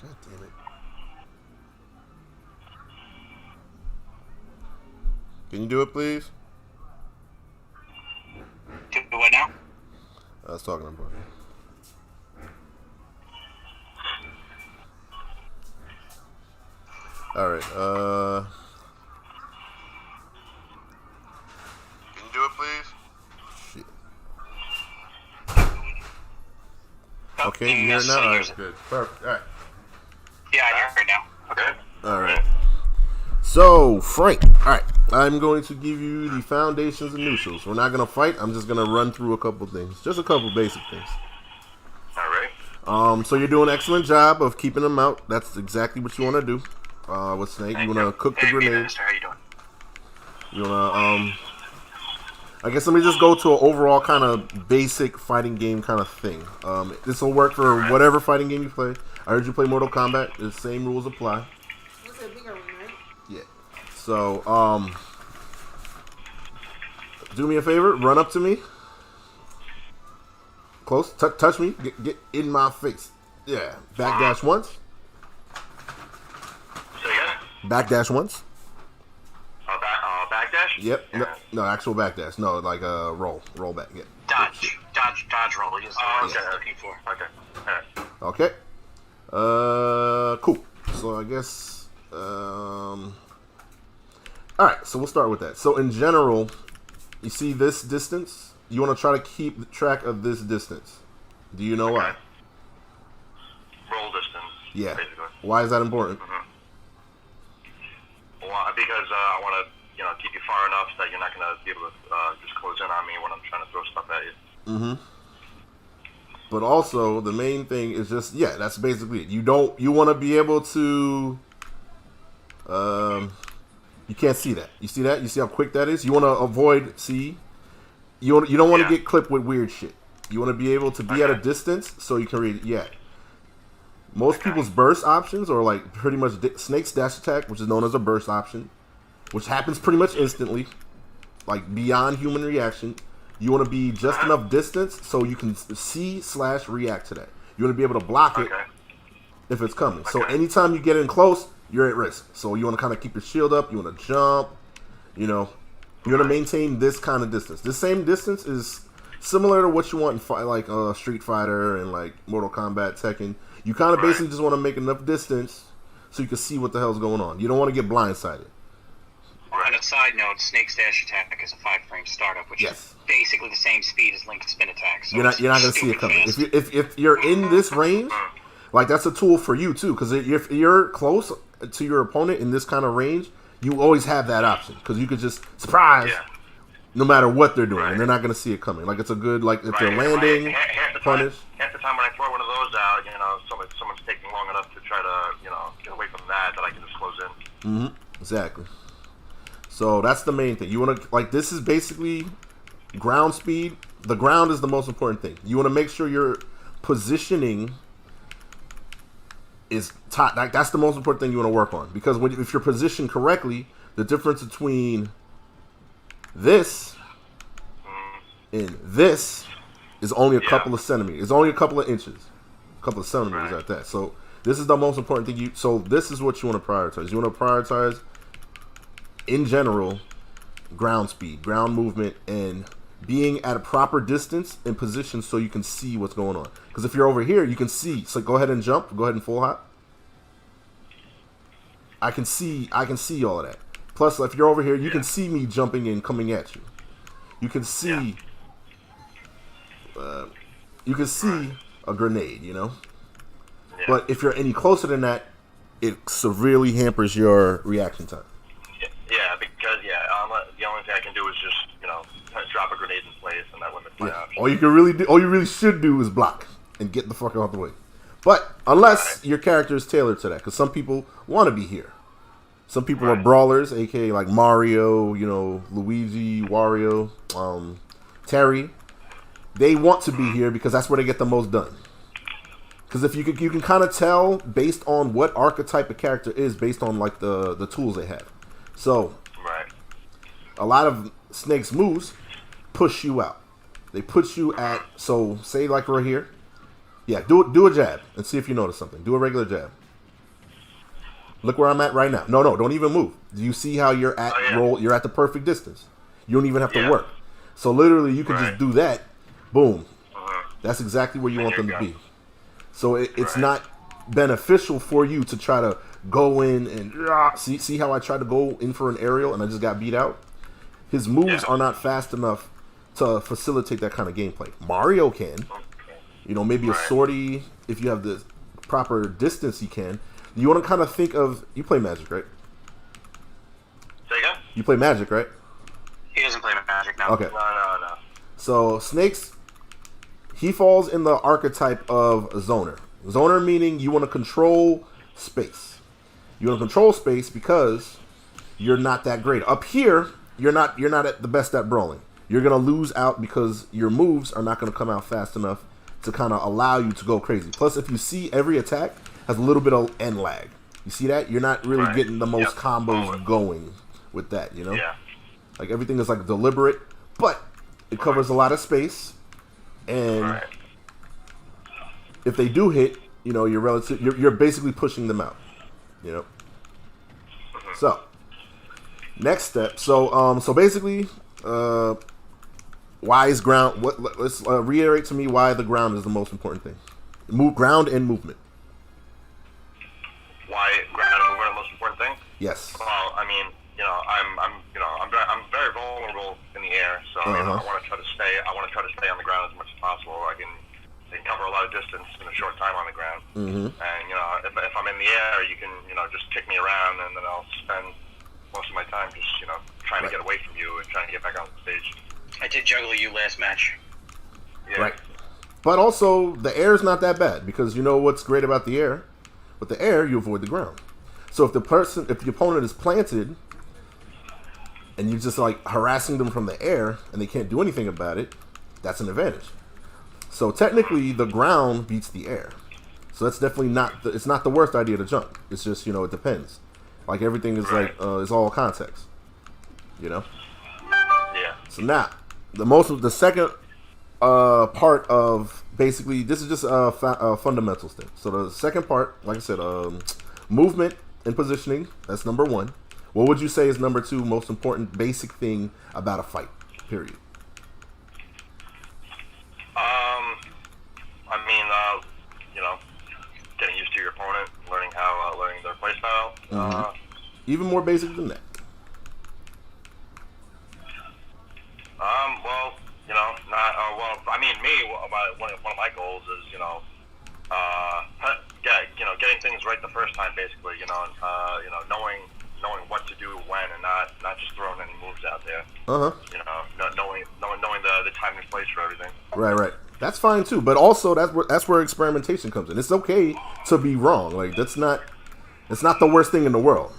God damn it. Can you do it, please? Do what now? I was talking about it. All right. Can you do it, please? Shit. Okay, you hear it now? All right, good. Perfect. All right. Yeah, I hear it now. Okay. All right. So, Frank, all right, I'm going to give you the foundations and neutrals. We're not going to fight. I'm just going to run through a couple things. Just a couple basic things. All right. So you're doing an excellent job of keeping them out. That's exactly what you want to do. With Snake, you want to cook the grenades. How you doing? You want to, I guess let me just go to an overall kind of basic fighting game kind of thing. This will work for whatever fighting game you play. I heard you play Mortal Kombat. The same rules apply. What's a bigger one, right? Yeah. So, do me a favor. Run up to me. Close. Touch me. Get in my face. Yeah. Backdash once. Say again? Backdash once. Backdash? Yep. No, actual backdash. No, like roll back. Yeah. Dodge roll. Is what I was looking for. Okay. All right. Okay. Cool. So I guess. All right. So we'll start with that. So in general, you see this distance. You want to try to keep track of this distance. Do you know why? Roll distance. Yeah. Basically. Why is that important? Mm-hmm. Well, because I want to, keep you far enough that you're not going to be able to just close in on me when I'm trying to throw stuff at you. Mm-hmm. But also, the main thing is just, that's basically it. You want to be able to, you can't see that. You see that? You see how quick that is? You want to avoid, you don't want to get clipped with weird shit. You want to be able to be at a distance so you can read, Most people's burst options are like pretty much Snake's dash attack, which is known as a burst option, which happens pretty much instantly, like beyond human reaction. You want to be just enough distance so you can see/react to that. You want to be able to block it if it's coming. So anytime you get in close, you're at risk. So you want to kind of keep your shield up. You want to jump. You want to maintain this kind of distance. The same distance is similar to what you want in like Street Fighter and like Mortal Kombat, Tekken. You kind of basically just want to make enough distance so you can see what the hell's going on. You don't want to get blindsided. On a side note, Snake's dash attack is a 5-frame startup, which is basically the same speed as Link's spin attack. So you're not going to see it coming. If you're in this range, like that's a tool for you too, because if you're close to your opponent in this kind of range, you always have that option because you could just surprise. No matter what they're doing, and they're not going to see it coming. Like it's a good, like if they're landing, punish. Half the time when I throw one of those out, someone's taking long enough to try to, get away from that I can just close in. Mm-hmm. Exactly. So that's the main thing. You want to this is basically ground speed. The ground is the most important thing. You want to make sure your positioning is top. That's the most important thing you want to work on because if you're positioned correctly, the difference between this and this is only a couple of centimeters. It's only a couple of inches, a couple of centimeters at that. So this is the most important thing. So this is what you want to prioritize. You want to prioritize, in general, ground speed, ground movement, and being at a proper distance and position so you can see what's going on. Because if you're over here, you can see. So go ahead and jump. Go ahead and full hop. I can see all of that. Plus, if you're over here, you can see me jumping and coming at you. You can see, a grenade, But if you're any closer than that, it severely hampers your reaction time. Yeah, because the only thing I can do is just drop a grenade in place, and that limits my options. All you really should do is block and get the fuck out the way. But unless your character is tailored to that, because some people want to be here. Some people are brawlers, aka like Mario, Luigi, Wario, Terry. They want to be here because that's where they get the most done. Because if you can kind of tell based on what archetype a character is, based on like the tools they have. So, a lot of Snake's moves push you out. They put you at, so say like right here. Yeah, do a jab and see if you notice something. Do a regular jab. Look where I'm at right now. No, don't even move. Do you see how you're at roll? You're at the perfect distance. You don't even have to work. So literally, you can just do that. Boom. That's exactly where you want them to be. So it's not beneficial for you to try to go in and see how I tried to go in for an aerial and I just got beat out. His moves are not fast enough to facilitate that kind of gameplay. Mario can. You know, maybe a sortie, if you have the proper distance, he can. You want to kind of think of, you play Magic, right? Say again? You play Magic, right? He doesn't play Magic now. Okay. No. So Snakes, he falls in the archetype of a zoner. Zoner meaning you want to control space. You want to control space because you're not that great. Up here, you're not at the best at brawling. You're gonna lose out because your moves are not gonna come out fast enough to kind of allow you to go crazy. Plus, if you see every attack has a little bit of end lag. You see that? You're not really getting the most combos going with that, you know? Yeah. Like everything is like deliberate, but it covers a lot of space. And if they do hit, you know, you're basically pushing them out, you know? So, next step. So basically, why is ground? Let's reiterate to me why the ground is the most important thing. Ground and movement. Why ground and movement are the most important thing? Yes. Well, I mean, you know, I'm very vulnerable in the air, so you know, I want to try to stay on the ground as much as possible. I can cover a lot of distance in a short time on the ground. And you know, if I'm in the air, you can just kick me around, and then I'll spend most of my time just trying to get away from you and trying to get back on the stage. I did juggle you last match. Yeah. Right. But also, the air is not that bad because you know what's great about the air? With the air, you avoid the ground. So if the opponent is planted and you're just like harassing them from the air and they can't do anything about it, that's an advantage. So technically, the ground beats the air. So that's definitely it's not the worst idea to jump. It's just, it depends. Like everything is it's all context. You know? Yeah. So now, the second part of basically, this is just a fundamentals thing. So the second part, like I said, movement and positioning, that's number one. What would you say is number two most important basic thing about a fight, period? I mean, getting used to your opponent, learning their playstyle. Even more basic than that. Well, I mean, one of my goals is, getting things right the first time, basically. Knowing what to do when, and not just throwing any moves out there. Knowing the time and place for everything. Right. That's fine too, but also that's where experimentation comes in. It's okay to be wrong. Like it's not the worst thing in the world.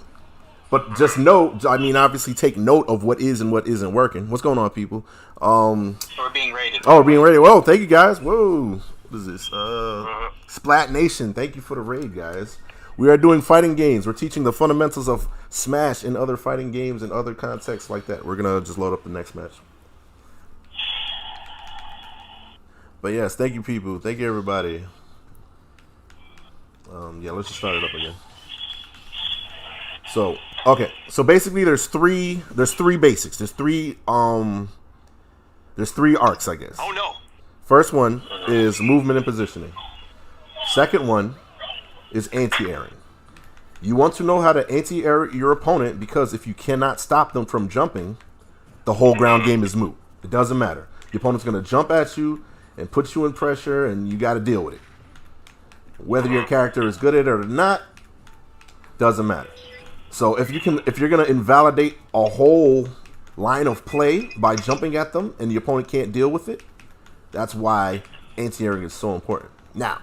But just note, I mean, obviously take note of what is and what isn't working. What's going on, people? We're being rated. Oh, we're being rated. Whoa, thank you, guys. Whoa. What is this? Splat Nation, thank you for the raid, guys. We are doing fighting games. We're teaching the fundamentals of Smash and other fighting games and other contexts like that. We're going to just load up the next match. But yes, thank you, people. Thank you, everybody. Let's just start it up again. So, okay. So basically there's three basics. There's three arcs, I guess. Oh no. First one is movement and positioning. Second one is anti-airing. You want to know how to anti-air your opponent because if you cannot stop them from jumping, the whole ground game is moot. It doesn't matter. The opponent's going to jump at you and put you in pressure, and you got to deal with it. Whether your character is good at it or not, doesn't matter. So if you're going to invalidate a whole line of play by jumping at them and the opponent can't deal with it, that's why anti-airing is so important. Now,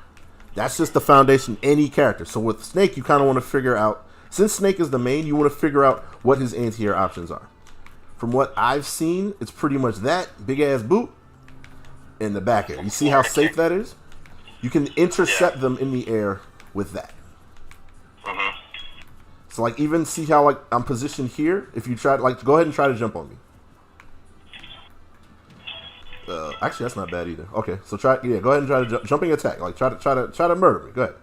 that's just the foundation any character. So with Snake, you kind of want to figure out, since Snake is the main, you want to figure out what his anti-air options are. From what I've seen, it's pretty much that big ass boot in the back air. You see how safe that is? You can intercept them in the air with that. So like even see how like I'm positioned here. If you try to go ahead and try to jump on me. Actually, that's not bad either. Okay, so go ahead and try to jumping attack. Like try to murder me. Go ahead.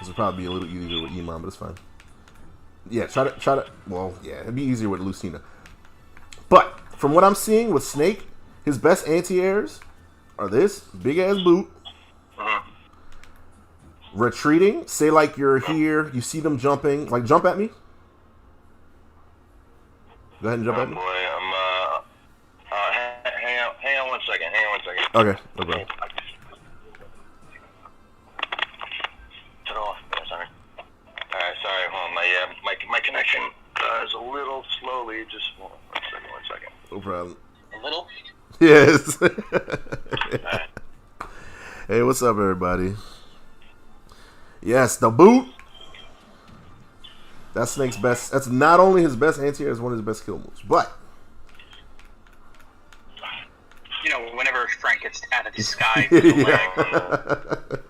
This would probably be a little easier with Iman, but it's fine. Yeah, try to. Well, yeah, it'd be easier with Lucina. But from what I'm seeing with Snake, his best anti-airs are this big ass boot, retreating. Say like you're here, you see them jumping. Like jump at me. Go ahead and jump at me. Boy, hang on 1 second. Okay, no problem. Turn it off. Yeah, sorry. Alright, sorry. Hold on. My connection is a little slowly. Just one second. No problem. A little? Yes. Hey, what's up, everybody? Yes, the boot. That's Snake's best. That's not only his best anti-air, it's one of his best kill moves. But you know, whenever Frank gets out of the sky with the leg.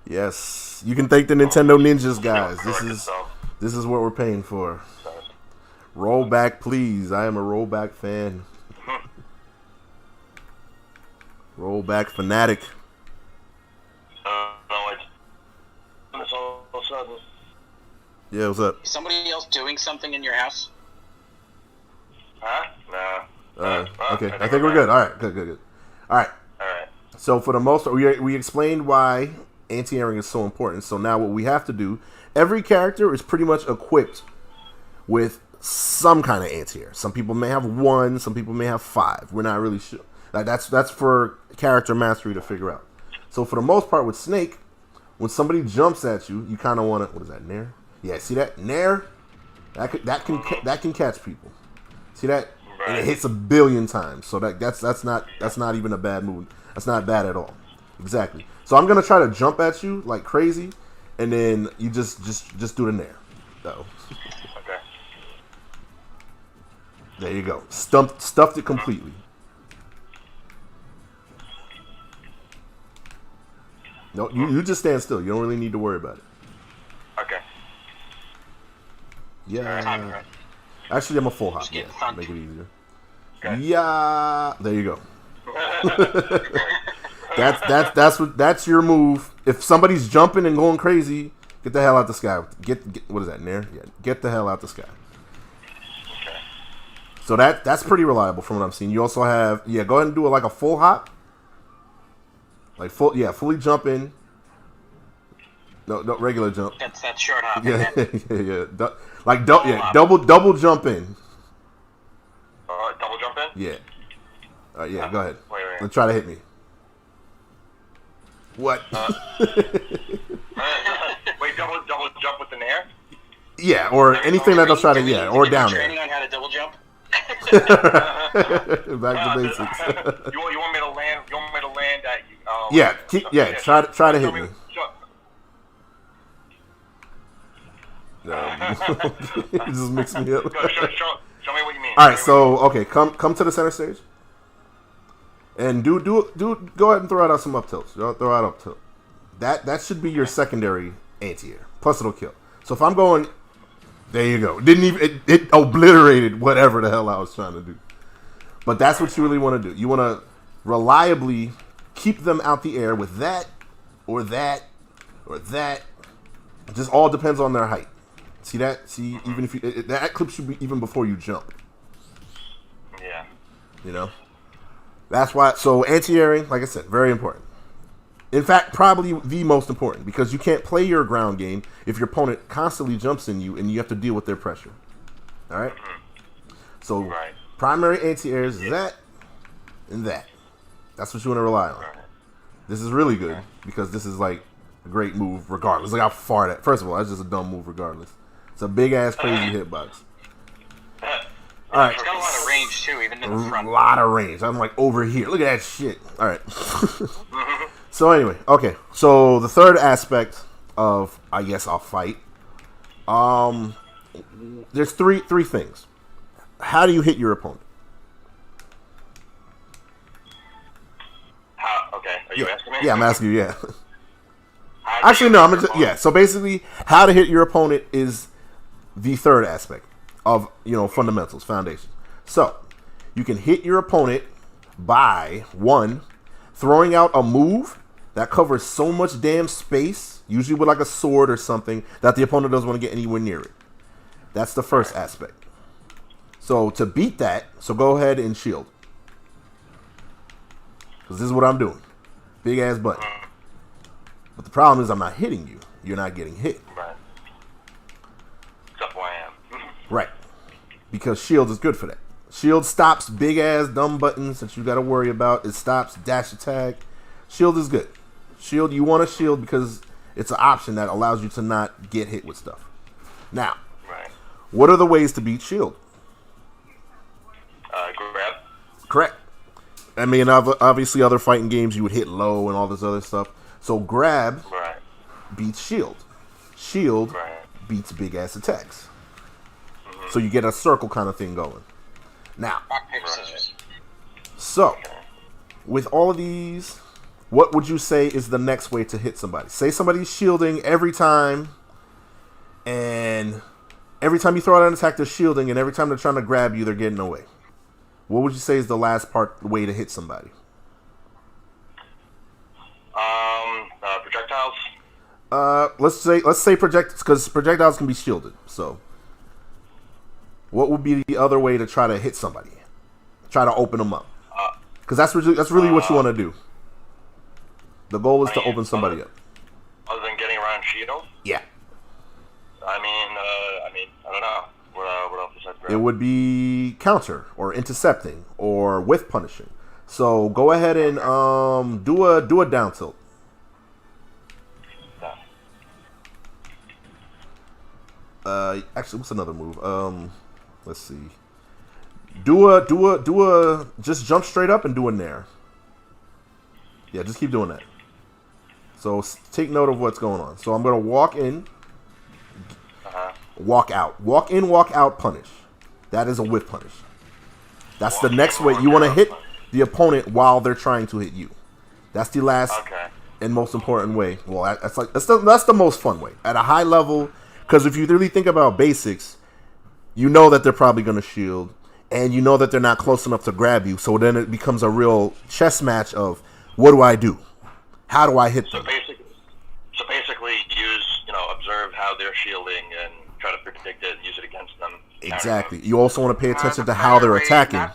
Yes, you can thank the Nintendo Ninjas, guys. This is what we're paying for. Roll back, please. I am a rollback fan. Rollback fanatic. Yeah, what's up? Is somebody else doing something in your house? Huh? No. Okay, I think we're good. All right, good. All right. So for the most part, we explained why anti-airing is so important. So now what we have to do, every character is pretty much equipped with some kind of anti-air. Some people may have 1, some people may have 5. We're not really sure. Like that's for character mastery to figure out. So for the most part with Snake, when somebody jumps at you, you kind of want to, what is that, Nair? Yeah, see that? Nair? That can catch people. See that? Right. And it hits 1 billion times. So that's not even a bad move. That's not bad at all. Exactly. So I'm gonna try to jump at you like crazy, and then you just do the Nair. Okay. There you go. Stuffed it completely. No, you just stand still. You don't really need to worry about it. Okay. Yeah. Actually, I'm a full hop. Yeah, make it easier. Okay. Yeah. There you go. That's your move. If somebody's jumping and going crazy, get the hell out the sky. Get what is that, Nair? Yeah. Get the hell out the sky. Okay. So that's pretty reliable from what I'm seeing. You also have go ahead and do like a full hop. Like fully jump in. No, regular jump. That's that short hop. Yeah. Double jump in. Double jump in? Yeah. Yeah, go ahead. Wait. Let's try to hit me. What? Wait, double jump with the Nair? Yeah, or anything that'll try to, or down there. Training on how to double jump? Back to basics. You want me to land? You want me to land at you? Try to hit me. No, it just mixed me up. Show me what you mean. All right, so okay, come to the center stage, and do go ahead and throw out some up tilts. Throw out up tilt. That should be your secondary anti-air. Plus it'll kill. So if I'm going, there you go. It obliterated whatever the hell I was trying to do. But that's what you really want to do. You want to reliably keep them out the air with that, or that, or that. It just all depends on their height. See that? See, even if that clip should be even before you jump. Yeah. You know? That's why. So anti-airing, like I said, very important. In fact, probably the most important, because you can't play your ground game if your opponent constantly jumps in you and you have to deal with their pressure. All right? So primary anti-airs is that and that. That's what you want to rely on. This is really good because this is like a great move regardless. Look how far that. First of all, that's just a dumb move regardless. It's a big ass crazy hitbox. All right. It's got a lot of range too, even in the front. A lot of range. I'm like over here. Look at that shit. All right. So anyway, okay. So the third aspect of, I guess, I'll fight. There's three things. How do you hit your opponent? Okay. Are you asking me? Yeah, I'm asking you. Yeah. Actually, no. So basically, how to hit your opponent is the third aspect of fundamentals, foundations. So you can hit your opponent by 1, throwing out a move that covers so much damn space, usually with like a sword or something, that the opponent doesn't want to get anywhere near it. That's the first aspect. So to beat that, so go ahead and shield. Because this is what I'm doing. Big ass button. But the problem is I'm not hitting you. You're not getting hit. Right. Except who I am. Right. Because shield is good for that. Shield stops big ass dumb buttons that you got to worry about. It stops dash attack. Shield is good. Shield, you want a shield because it's an option that allows you to not get hit with stuff. Now, what are the ways to beat shield? Grab. Correct. I mean, obviously, other fighting games you would hit low and all this other stuff. So grab beats shield. Shield beats big ass attacks. So you get a circle kind of thing going. Now, rock, paper, scissors. So with all of these, what would you say is the next way to hit somebody? Say somebody's shielding every time, and every time you throw out an attack, they're shielding, and every time they're trying to grab you, they're getting away. What would you say is the last way to hit somebody? Projectiles. Let's say projectiles, because projectiles can be shielded. So, what would be the other way to try to hit somebody? Try to open them up, because that's really what you want to do. The goal is to open somebody up. Other than getting around shield. Yeah. I mean, I don't know. What else besides grab? It would be counter or intercepting or with punishing. So go ahead and do a down tilt. Actually, what's another move? Let's see. Do a just jump straight up and do a nair. Yeah, just keep doing that. So take note of what's going on. So I'm gonna walk in, walk out, walk in, walk out, punish. That is a whip punish. That's the next way you want to hit the opponent while they're trying to hit you. That's the last and most important way. Well, that's the most fun way at a high level. Because if you really think about basics, you know that they're probably going to shield, and you know that they're not close enough to grab you. So then it becomes a real chess match of what do I do? How do I hit them? So basically, observe how they're shielding and try to predict it, use it against them. Exactly. You also want to pay attention to how they're attacking,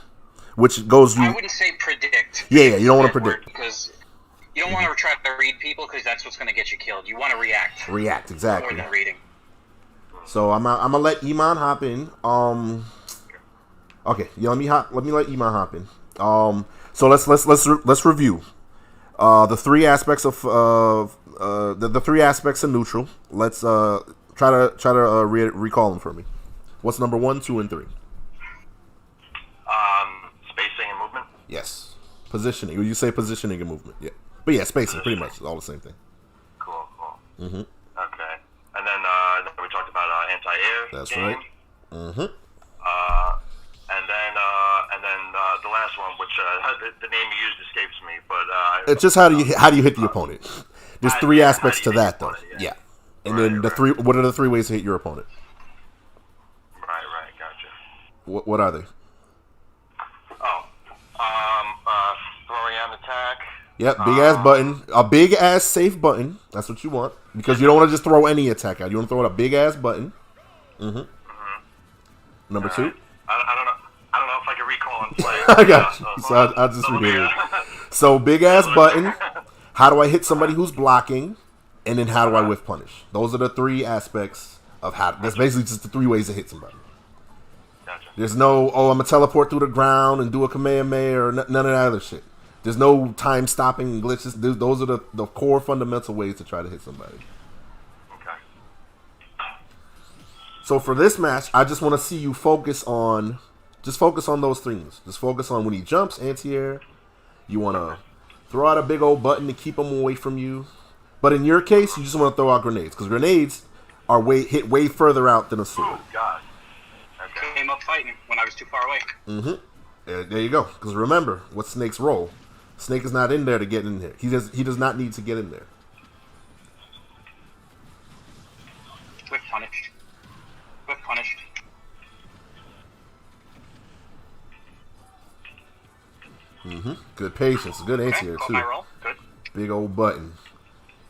which goes. I wouldn't say predict. Yeah. You don't want to predict because you don't want to try to read people because that's what's going to get you killed. You want to react. React, exactly. More than reading. So I'm gonna let Iman hop in. Okay, yeah, let me let Iman hop in. So let's review the three aspects of the three aspects of neutral. Let's try to recall them for me. What's number 1, 2, and 3? Spacing and movement. Yes, positioning. You say positioning and movement. Yeah, but yeah, spacing pretty much all the same thing. Cool. Okay. And then we talked about anti-air. That's game. right. And then the last one, which the name you used escapes me, but it's just how do you hit the opponent? There's three aspects to that, though. Yeah. And then what are the three ways to hit your opponent? Right. Gotcha. What are they? Throwing out an attack. Yep, big ass button. A big ass safe button. That's what you want. Because you don't want to just throw any attack out. You want to throw out a big ass button. Number 2. I don't know if I can recall and play. I got you. So I'll just repeat it. So big ass button. How do I hit somebody who's blocking? And then how do I whiff punish? Those are the three aspects of how. That's basically just the three ways to hit somebody. Gotcha. There's no, I'm going to teleport through the ground and do a Kamehameha or none of that other shit. There's no time stopping glitches. Those are the core fundamental ways to try to hit somebody. Okay. So for this match, I just want to see you focus on those things. Just focus on when he jumps, anti-air. You want to throw out a big old button to keep him away from you. But in your case, you just want to throw out grenades because grenades are hit way further out than a sword. Oh God! Okay. Came up fighting when I was too far away. There you go. Because remember, what Snake's role? Snake is not in there to get in there. He does not need to get in there. Whip punished. Good patience. Good anti-air, too. Roll. Good. Big old button.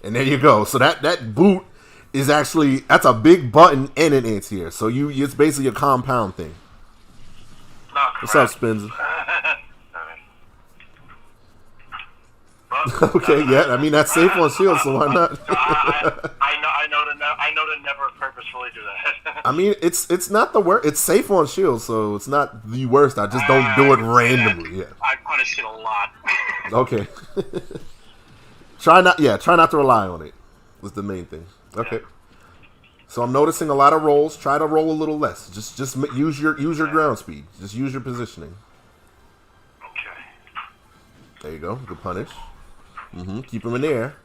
And there you go. So that boot is actually, that's a big button and an anti-air. So it's basically a compound thing. No, what's up, Spencer? Okay, yeah. I mean, that's safe on shield, so why not? I know to never purposefully do that. I mean, it's not the worst. It's safe on shield, so it's not the worst. I just don't do it randomly. Yeah. I punish it a lot. Okay. Try not to rely on it. Was the main thing. Okay. So I'm noticing a lot of rolls. Try to roll a little less. Just use your ground speed. Just use your positioning. Okay. There you go. Good punish. Keep him in the air.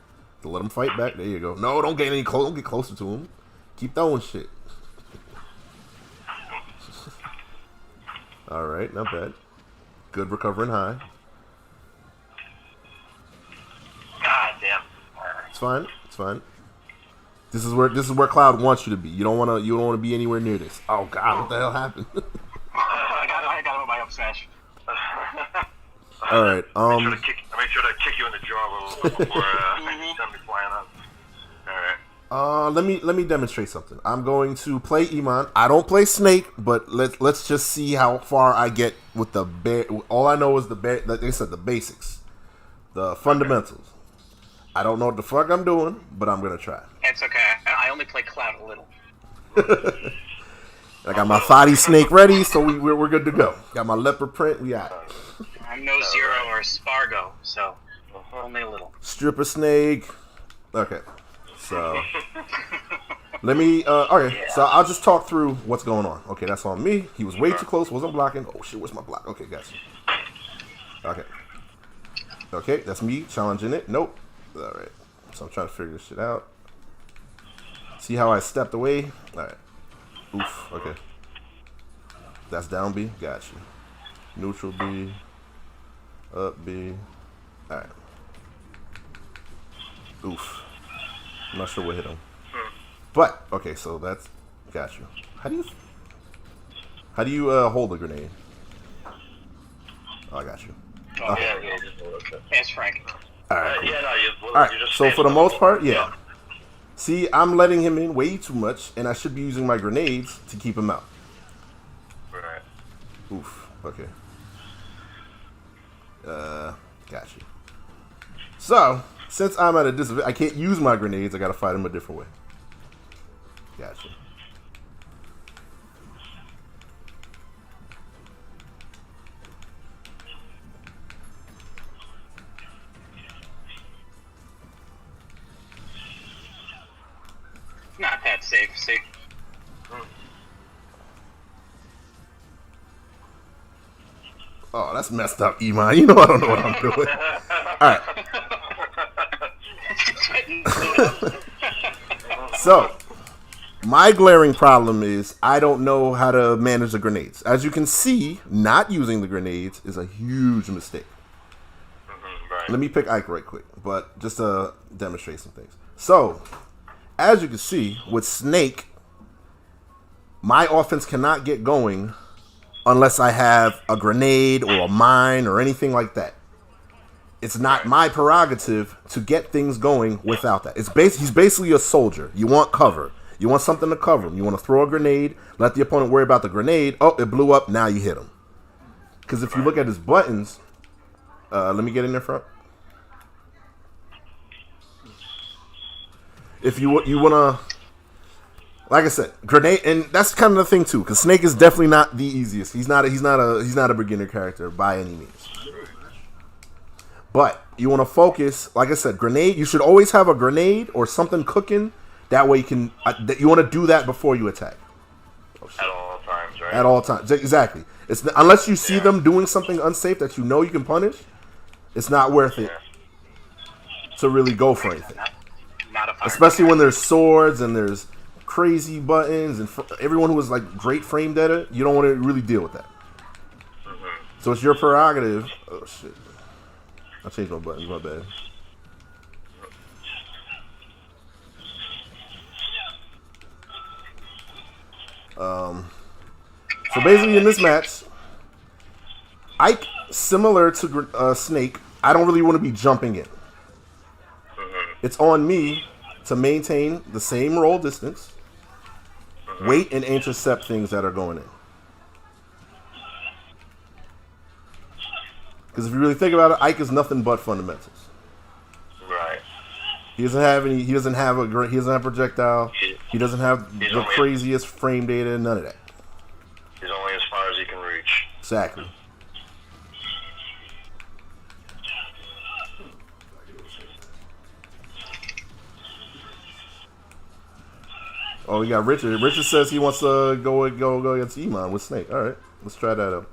To let him fight back. There you go. No, don't get any close. Don't get closer to him. Keep throwing shit. All right, not bad. Good recovering high. God damn. It's fine. It's fine. This is where Cloud wants you to be. You don't want to be anywhere near this. Oh God, what the hell happened? I got him with my up smash. All right. Make sure to kick you in the jaw a little bit before you send me flying up. All right. Let me demonstrate something. I'm going to play Iman. I don't play Snake, but let's just see how far I get with the all I know is like they said, the basics, the fundamentals. I don't know what the fuck I'm doing, but I'm gonna try. It's okay. I only play Cloud a little. I got my Thotty Snake ready, so we're good to go. Got my leopard print. We got it. I'm no Zero or Spargo, so only a little. Stripper Snake. Okay, so let me. Okay, so I'll just talk through what's going on. Okay, that's on me. He was way too close. Wasn't blocking. Oh shit, where's my block? Okay, gotcha. Okay, that's me challenging it. Nope. All right. So I'm trying to figure this shit out. See how I stepped away? All right. Oof. Okay. That's down B. Got you. Neutral B. Up B. All right. Oof. I'm not sure what hit him. But okay, so that's got you. How do you hold a grenade? Oh, I got you. Okay. Ask Frank. All right. Cool. All right. So for the most part, yeah. See, I'm letting him in way too much, and I should be using my grenades to keep him out. Right. Oof. Okay. Got you. So, since I'm at a disadvantage, I can't use my grenades. I gotta fight him a different way. Gotcha. Not that safe. See? Oh, that's messed up, Iman. You know I don't know what I'm doing. All right. So, my glaring problem is I don't know how to manage the grenades. As you can see, not using the grenades is a huge mistake. Right. Let me pick Ike right quick, but just to demonstrate some things. So, as you can see, with Snake, my offense cannot get going unless I have a grenade or a mine or anything like that. It's not my prerogative to get things going without that. He's basically a soldier. You want cover. You want something to cover him. You want to throw a grenade, let the opponent worry about the grenade. Oh, it blew up. Now you hit him. Because if you look at his buttons, let me get in there front. If you want to, like I said, grenade, and that's kind of the thing too, because Snake is definitely not the easiest. He's not a beginner character by any means. But you want to focus, like I said, grenade. You should always have a grenade or something cooking. That way you can. You want to do that before you attack. At all times, right? At all times, exactly. It's unless you see them doing something unsafe that you know you can punish. It's not worth it to really go for anything. Especially when there's swords and there's crazy buttons and everyone who is like great frame data, you don't want to really deal with that. So it's your prerogative. Oh shit! I changed my buttons. My bad. So basically, in this match, Ike similar to Snake, I don't really want to be jumping in. It's on me to maintain the same roll distance, wait, and intercept things that are going in. Because if you really think about it, Ike is nothing but fundamentals. Right. He doesn't have any. He doesn't have projectile. He doesn't have the craziest frame data. None of that. He's only as far as he can reach. Exactly. Oh, we got Richard. Richard says he wants to go against Iman with Snake. All right, let's try that out.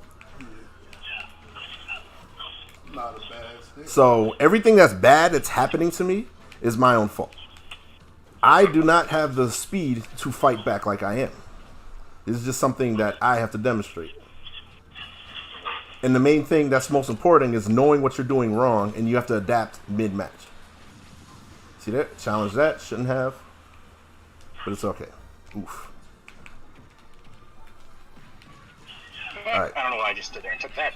Not a bad thing. So everything that's bad that's happening to me is my own fault. I do not have the speed to fight back like I am. This is just something that I have to demonstrate. And the main thing that's most important is knowing what you're doing wrong, and you have to adapt mid-match. See that? Challenge that. Shouldn't have. But it's okay. Oof. All right. I don't know why I just stood there and took that.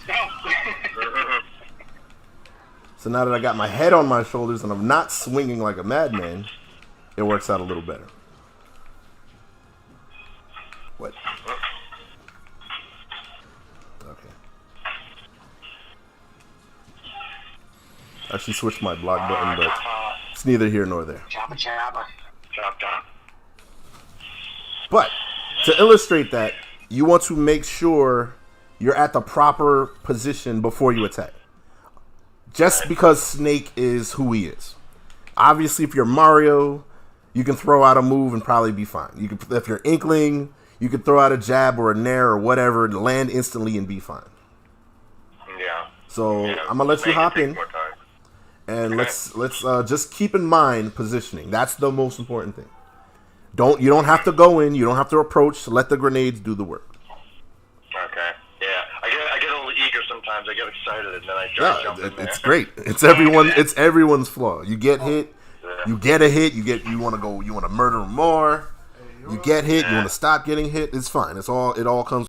No. So now that I got my head on my shoulders and I'm not swinging like a madman, it works out a little better. What? Okay. I actually switched my block button, but it's neither here nor there. Choppa choppa. Chop chop. But to illustrate that, you want to make sure you're at the proper position before you attack. Just because Snake is who he is. Obviously, if you're Mario, you can throw out a move and probably be fine. You can, if you're Inkling, you can throw out a jab or a nair or whatever and land instantly and be fine. Yeah. So I'm gonna let you hop in, and let's just keep in mind positioning. That's the most important thing. You don't have to go in. You don't have to approach. Let the grenades do the work. Okay. Yeah. I get a little eager sometimes. I get excited and then I jump in there. It's great. It's everyone's flaw. You get hit. You get a hit. You want to murder more. You get hit. You want to stop getting hit. It's fine. It all comes.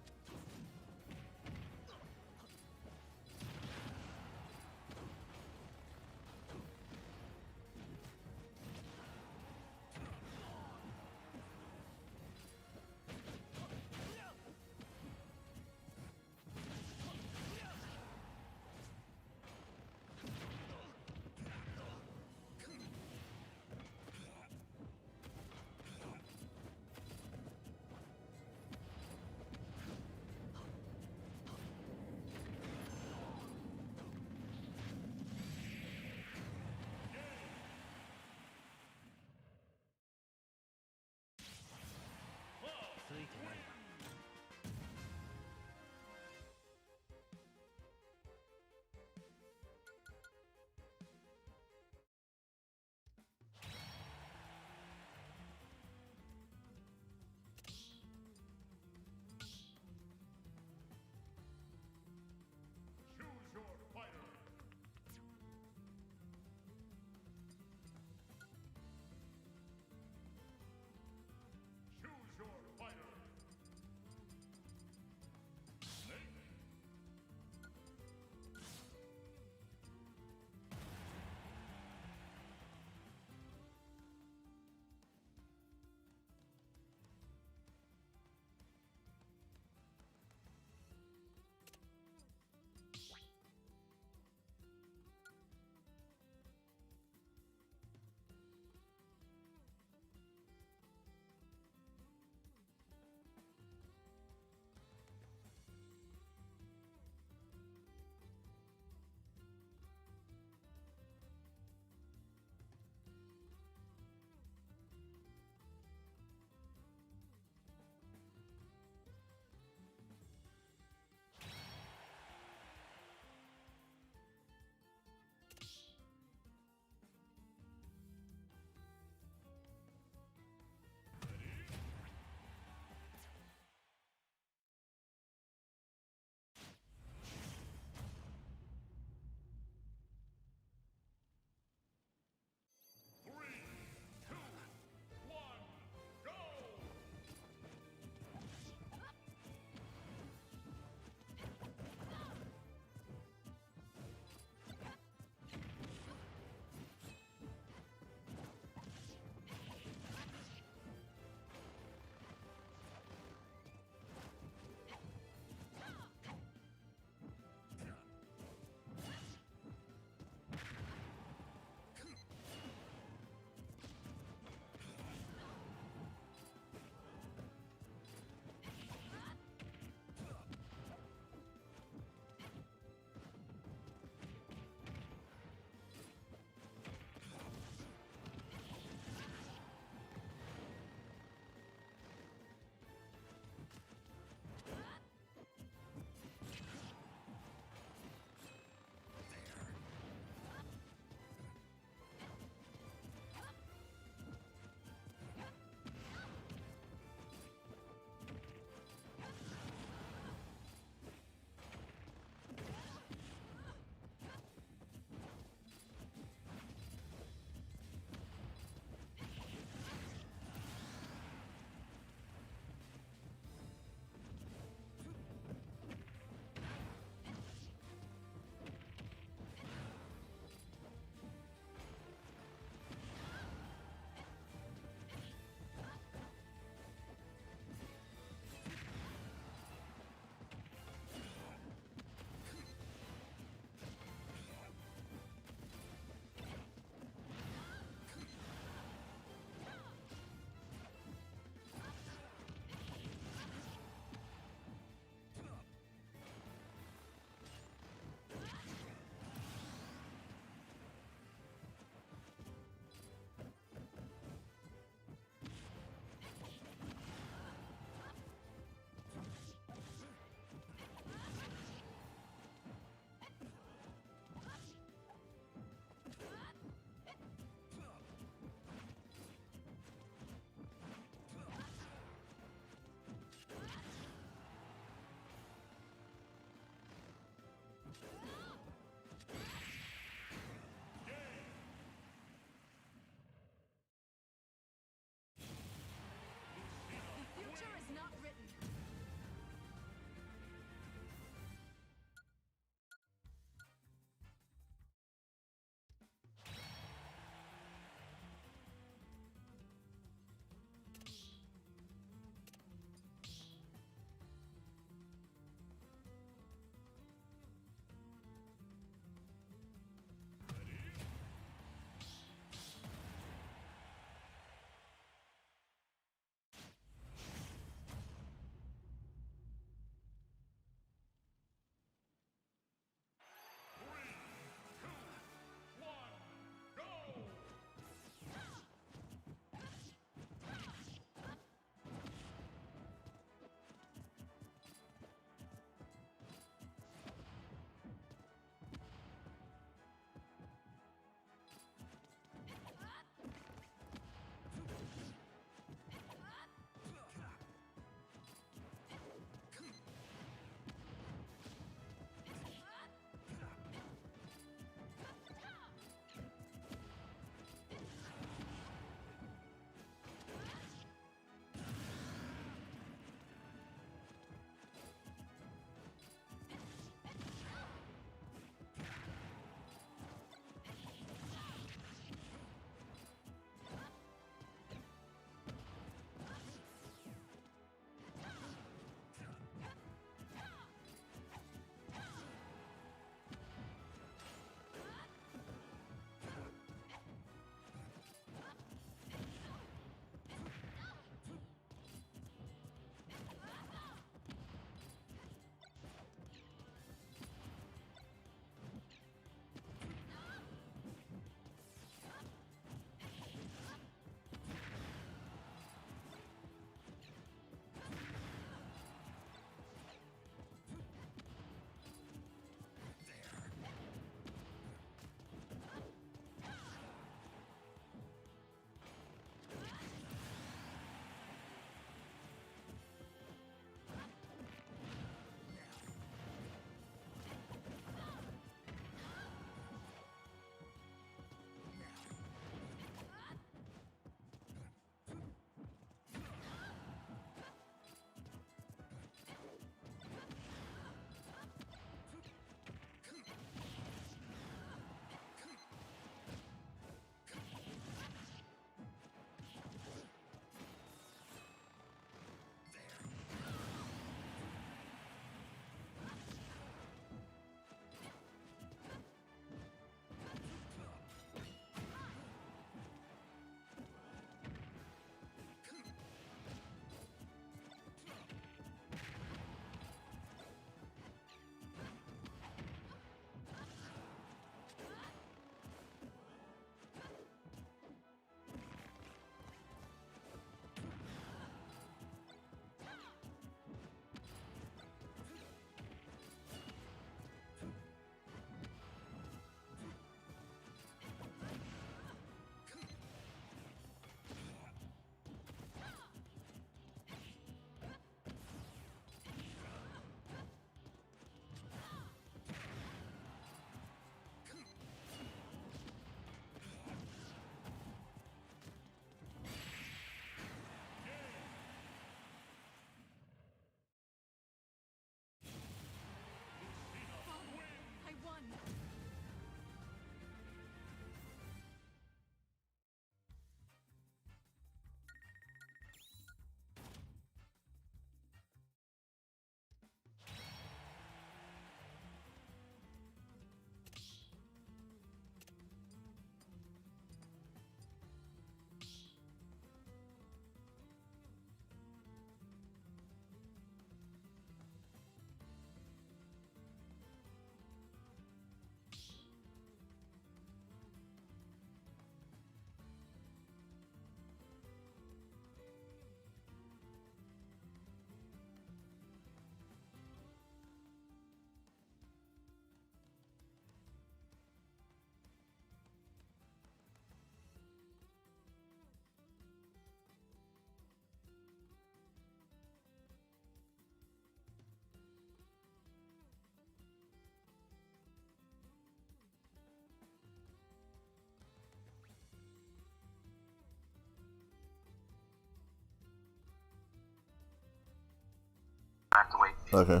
Okay.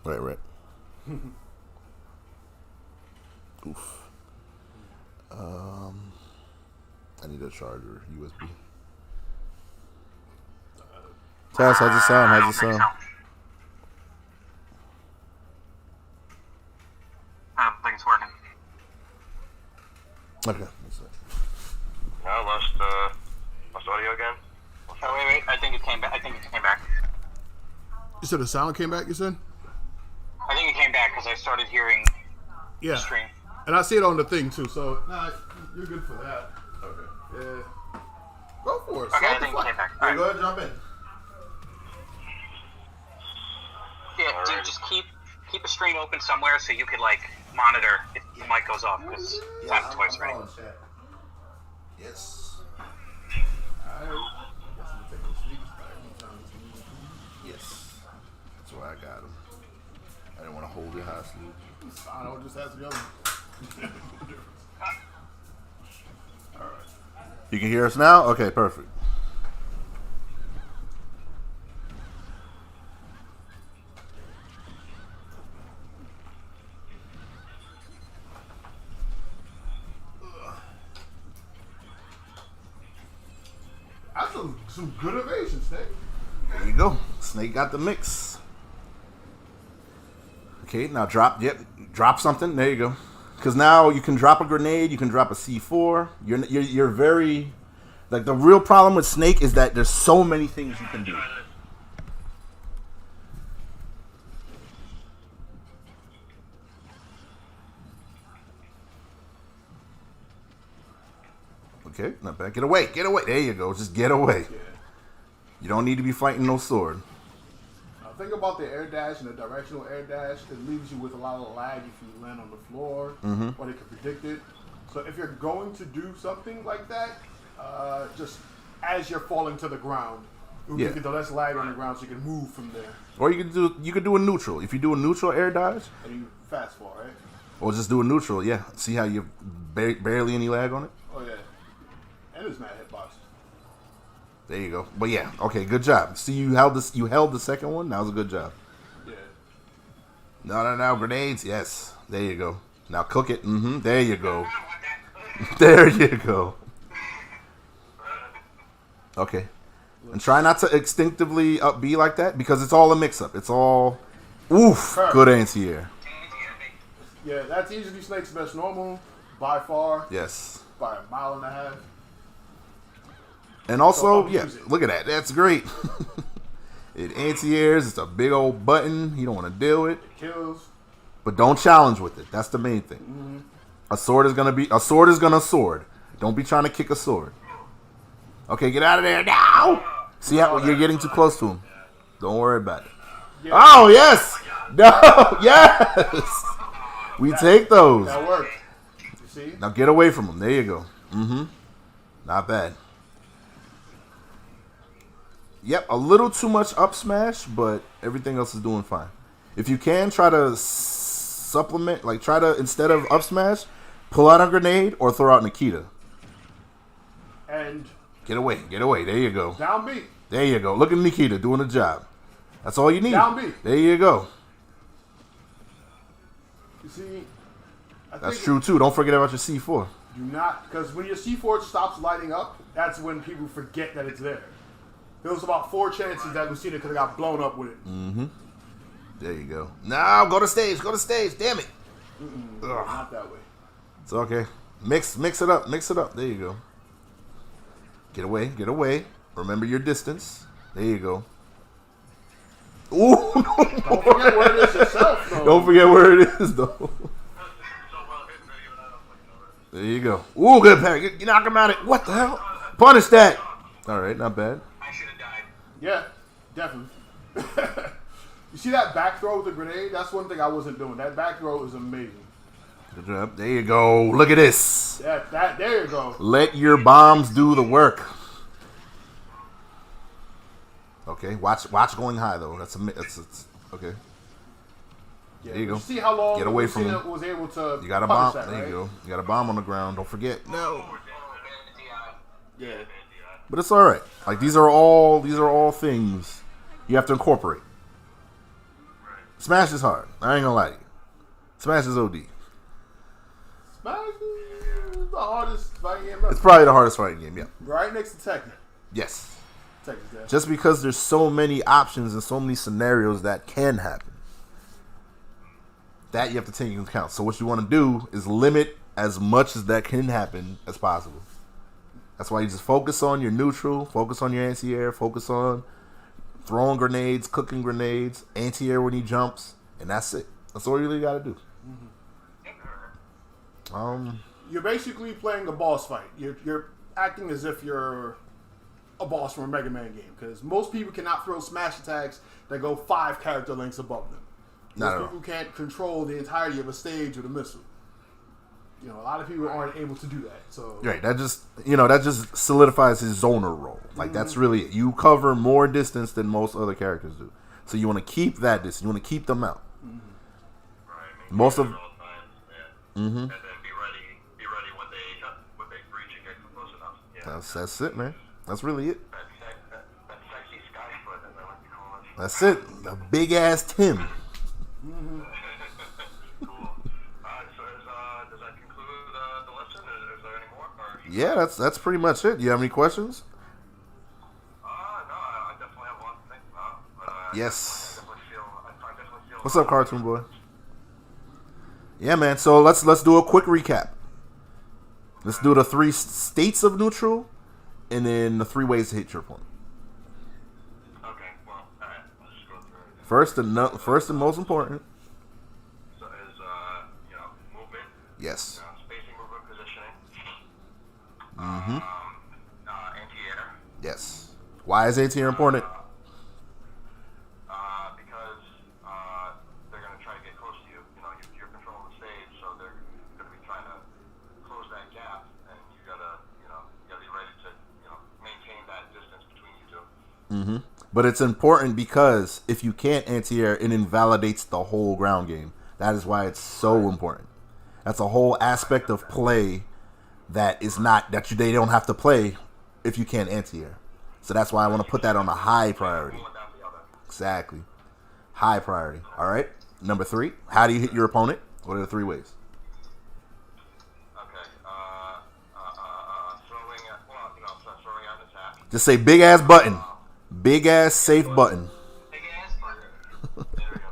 Right. Oof. I need a charger, USB. Taz, how's it sound? I don't think it's working. Okay. No, lost audio again. Oh, wait. I think it came back. You said the sound came back, you said? I think it came back because I started hearing the stream. And I see it on the thing, too, so nah, you're good for that. Okay. Yeah. Go for it. Okay, I think it came back. All right. Go ahead and jump in. Yeah, dude, just keep a stream open somewhere so you could, like, monitor if the mic goes off, because it's happened twice already. Yes. Yes. That's why I got him. I didn't want to hold it hostage. I don't just ask the other one. All right. You can hear us now? Okay, perfect. That's some good innovation, Snake. There you go. Snake got the mix. Okay, now drop something. There you go. Because now you can drop a grenade, you can drop a C4. You're very, like, the real problem with Snake is that there's so many things you can do. Okay, not bad. Get away. There you go. Just get away. Yeah. You don't need to be fighting no sword. Now think about the air dash and the directional air dash. It leaves you with a lot of lag if you land on the floor, or they can predict it. So if you're going to do something like that, just as you're falling to the ground, it will give you the less lag on the ground so you can move from there. Or you could do a neutral. If you do a neutral air dodge, And you fast fall, right? or just do a neutral, yeah. See how you barely any lag on it? Oh, yeah. And it's mad hitbox. There you go. But yeah, okay, good job. See, you held the second one. That was a good job. Yeah. No, grenades. Yes. There you go. Now cook it. There you go. There you go. Okay. And try not to instinctively be like that because it's all a mix-up. It's all, oof, good anti-air. Yeah, that's easily Snake's best normal, by far. Yes. By a mile and a half. And also, yeah, look at that. That's great. It anti-airs. It's a big old button. You don't want to deal with. It kills. But don't challenge with it. That's the main thing. A sword is gonna sword. Don't be trying to kick a sword. Okay, get out of there now. See how you're getting too close to him. Don't worry about it. Yeah. Oh yes, no, yes. We take those. That worked. You see? Now get away from him. There you go. Not bad. Yep, a little too much up smash, but everything else is doing fine. If you can, try to supplement, like try to, instead of up smash, pull out a grenade or throw out Nikita. And get away. There you go. Down B. There you go. Look at Nikita doing the job. That's all you need. Down B. There you go. You see, that's true too. Don't forget about your C4. Do not, because when your C4 stops lighting up, that's when people forget that it's there. There was about 4 chances that Lucina could have got blown up with it. There you go. Now go to stage. Damn it. Not that way. It's okay. Mix it up. There you go. Get away. Remember your distance. There you go. Ooh. Don't forget where it is yourself, though. Don't forget where it is, though. There you go. Ooh, good parry. You knock him out. What the hell? Punish that. All right, not bad. I should have died. Yeah, definitely. You see that back throw with the grenade? That's one thing I wasn't doing. That back throw is amazing. Good job. There you go. Look at this. There you go. Let your bombs do the work. Okay, watch going high though. That's okay. Yeah, there you go. See how long get away from him. Was able to. You got a bomb. That, there right? you go. You got a bomb on the ground. Don't forget. No. Yeah. But it's all right. Like these are all things you have to incorporate. Smash is hard. I ain't gonna lie to you. Smash is OD. Smash is the hardest fighting game ever. It's probably the hardest fighting game, yeah. Right next to Tekken. Yes. Tekken's dead. Just because there's so many options and so many scenarios that can happen. That you have to take into account. So what you want to do is limit as much as that can happen as possible. That's why you just focus on your neutral, focus on your anti-air, focus on throwing grenades, cooking grenades, anti-air when he jumps, and that's it. That's all you really got to do. You're basically playing a boss fight. You're acting as if you're a boss from a Mega Man game, because most people cannot throw smash attacks that go 5 character lengths above them. Most people can't control the entirety of a stage with a missile. You know, a lot of people aren't able to do that. So right, that just solidifies his zoner role. Like that's really it. You cover more distance than most other characters do. So you want to keep that distance. You want to keep them out. Right. Most of. And then be ready when they breach and get close enough. Yeah. That's it, man. That's really it. That sexy sky foot, as I like to call it. That's it. The big ass Tim. Cool. So does that conclude the lesson? Is there any more? Or? Yeah, that's pretty much it. Do you have any questions? No, I definitely have a lot to think about. But, yes. I definitely feel. What's up, Cartoon Boy? Yeah, man. So let's do a quick recap. Let's do the 3 states of neutral, and then the 3 ways to hit your opponent. Okay. Well, all right. Let's just go through it. First and most important. So is movement. Yes. Spacing, movement, positioning. Mm-hmm. Anti-air. Yes. Why is anti-air important? Because they're going to try to get close to you. You know, you're controlling the stage, so they're going to be trying to close that gap, and you gotta be ready to, maintain that distance between you two. Mm-hmm. But it's important because if you can't anti-air, it invalidates the whole ground game. That is why it's so important. That's a whole aspect of play that is not that they don't have to play if you can't anti-air. So that's why I want to put that on a high priority. Exactly. High priority. All right. Number 3. How do you hit your opponent? What are the 3 ways? Okay. Throwing out an attack. Just say big ass button. Big ass safe button. Big ass button. There we go.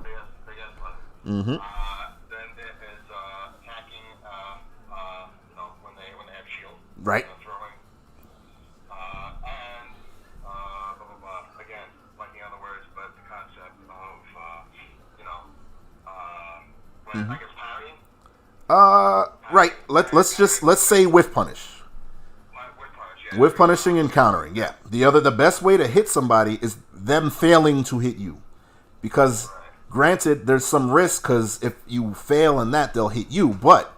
Big ass button. Mm-hmm. Then there is attacking. When they have shield. Right. Throwing. Again, like the other words, but the concept of I guess parrying. Right. Let's say whiff punish. Whiff punishing and countering, yeah. The best way to hit somebody is them failing to hit you, because granted, there's some risk because if you fail in that, they'll hit you. But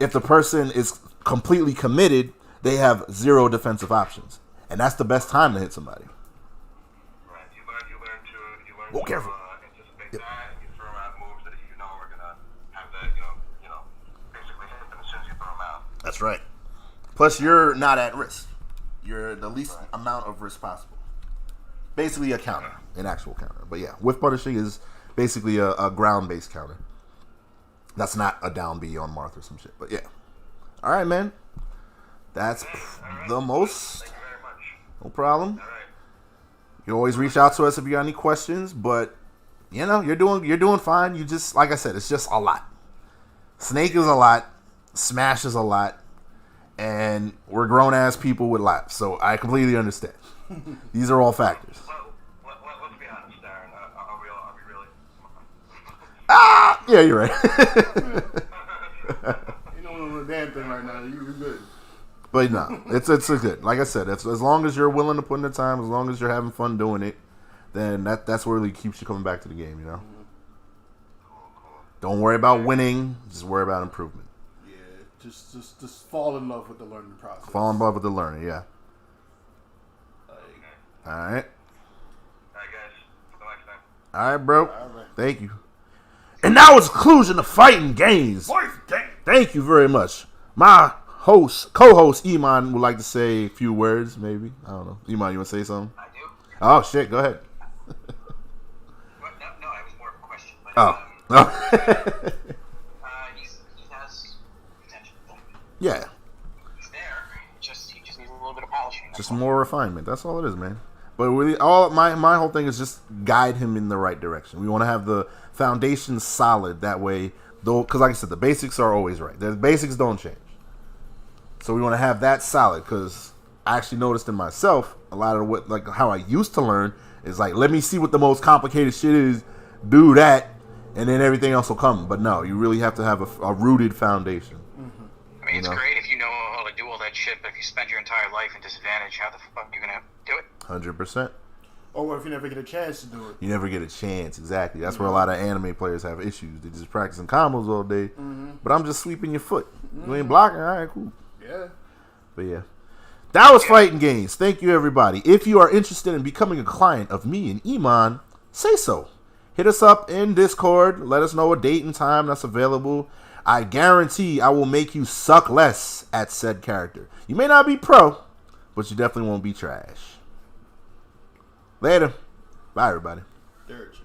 if the person is completely committed, they have 0 defensive options, and that's the best time to hit somebody. Right. You learn to anticipate that, and you throw out moves that you know are gonna have that, basically hit them as soon as you throw them out. That's right. Plus, you're not at risk. You're the least amount of risk possible. Basically a counter, an actual counter. But yeah, whiff punishing is basically a ground-based counter. That's not a down B on Marth or some shit. But yeah. All right, man. That's the most. Thank you very much. No problem. All right. You can always reach out to us if you got any questions. But you're doing fine. You just, like I said, it's just a lot. Snake is a lot. Smash is a lot. And we're grown-ass people with lives, so I completely understand. These are all factors. Well, let's be honest, Darren. Are we really? Yeah, you're right. You don't know the damn thing right now. You're good. But no, it's a good. Like I said, it's, as long as you're willing to put in the time, as long as you're having fun doing it, then that's what really keeps you coming back to the game. Don't worry about winning. Just worry about improvement. Just fall in love with the learning process. Fall in love with the learning, yeah. All right. All right, guys. Till next time. All right, bro. All right. Thank you. And now it's conclusion of Fighting Gains. Thank you very much. My co-host, Iman, would like to say a few words, maybe. I don't know. Iman, you want to say something? I do. Oh, shit. Go ahead. No, it was more of a question. But Oh. He has potential. Yeah. He's there. He just needs a little bit of polishing. Just more refinement. That's all it is, man. But really, my whole thing is just guide him in the right direction. We want to have the foundation solid. That way, though, because like I said, the basics are always right. The basics don't change. So we want to have that solid. Because I actually noticed in myself a lot of what, like how I used to learn is like, let me see what the most complicated shit is, do that, and then everything else will come. But no, you really have to have a rooted foundation. Mm-hmm. I mean, it's great if you know how to do all that shit, but if you spend your entire life in disadvantage, how the fuck are you gonna do it? 100%. Or if you never get a chance to do it. You never get a chance, exactly. That's where a lot of anime players have issues. They're just practicing combos all day. But I'm just sweeping your foot. You ain't blocking? All right, cool. Yeah. But yeah. That was Fighting Gains. Thank you, everybody. If you are interested in becoming a client of me and Iman, say so. Hit us up in Discord. Let us know a date and time that's available. I guarantee I will make you suck less at said character. You may not be pro, but you definitely won't be trash. Later. Bye, everybody. Dirge.